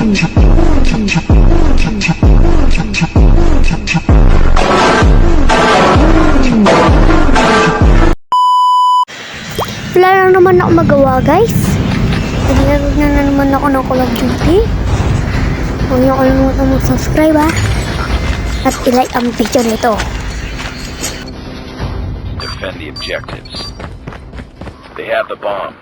Wala lang naman ako magawa, guys. Naglalaro na naman ako ng Call of Duty. Huwag niyo kalimutan mag-subscribe, ha? At i-like ang video nito. Defend the objectives. They have the bomb.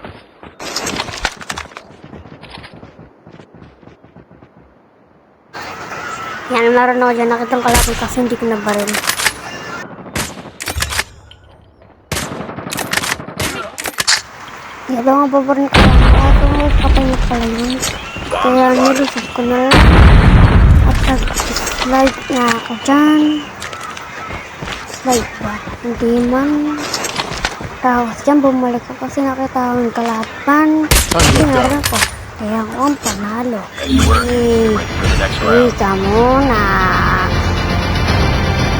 Yan, meron ako dyan. Nakitang kalaban kasi hindi ko nabaril. Ito nga paborin ko lang. Kaso patay na pala yun. Kaya nilusot ko na lang. At nag-slide na ako dyan. Slide ba? Hindi man. Tapos dyan bumalik ako kasi nakita ko yung kalaban. Sinarin ko. Kaya ako ang panalo. Kita muna.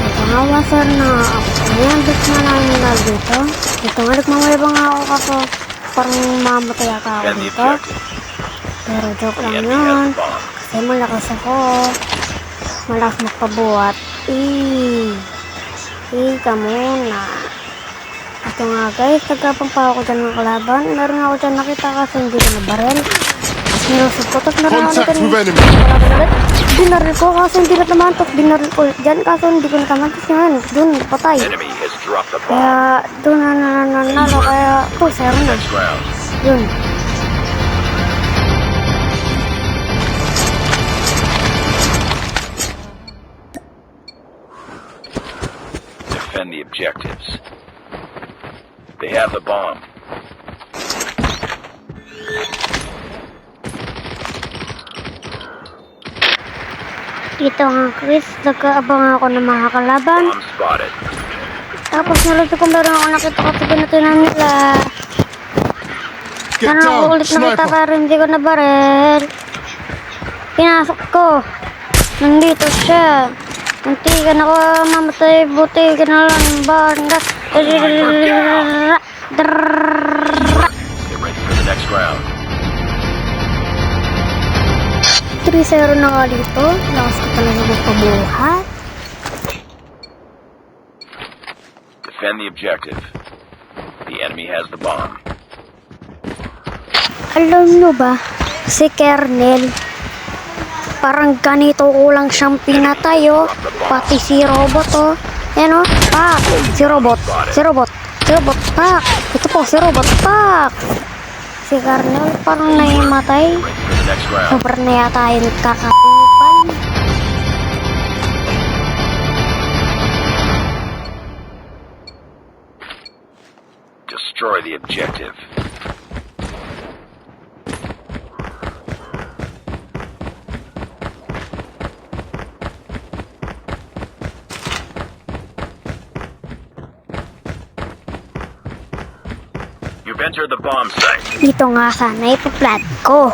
Ito nga wasar na ako. Ayan, dito na namin na dito. Ito nga, nagmamalibang ako ako. Parang mamatay ako dito. Pero joke lang yun. Kasi malakas ako. Malakas magpabuhat. Ika muna. Ito nga guys, nagkapang pa ako dyan ng kalaban. Meron ako dyan nakita kasi hindi ko nabaril. Sinusog ko, tapos meron ako dyan kalaban ulit. Binaril ko kasi hindi na naman. Tapos binaril ko ulit dyan kasi hindi ko nataman. Tapos yun, dun, patay. Kaya dun na nanalo. Kaya ito, 0 na. Yun. Defend the objectives. They have the bomb. Dito nga Chris, nagkaabang ako ng mga kalaban. Bomb spotted. Tapos naluto ko meron ako nakita ko sa pinatinan nila. Sana ako ulit nakita pero hindi ko nabaril. Pinasok ko. Nandito siya. Munti ka na ko mamatay. Buti ka na lang. Banda. Get ready for the next round. 3-0 na nga dito. Lakas ko talaga magpabuhat. Defend the objective. The enemy has the bomb. Alam nyo ba, si Kernel, parang ganito ko lang siyang pinatay, oh. Pati si Robot, oh. Yan, oh. Pak! Si Robot. Si Robot. Si Robot. Pak! Ito po, si Robot. Pak! Si Kernel parang naimatay. Next round. Sobrang na yata yung kakatipan. Destroy the objective. You've entered the bomb site. Dito nga sana ipaplat ko.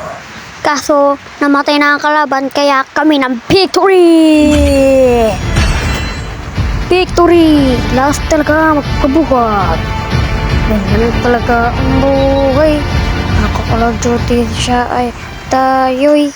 Kaso, namatay na ang kalaban kaya kami ng victory! Victory! Last talaga magkabuhat. Ganyan talaga ang buhay. Ako Call of Duty siya ay tayo'y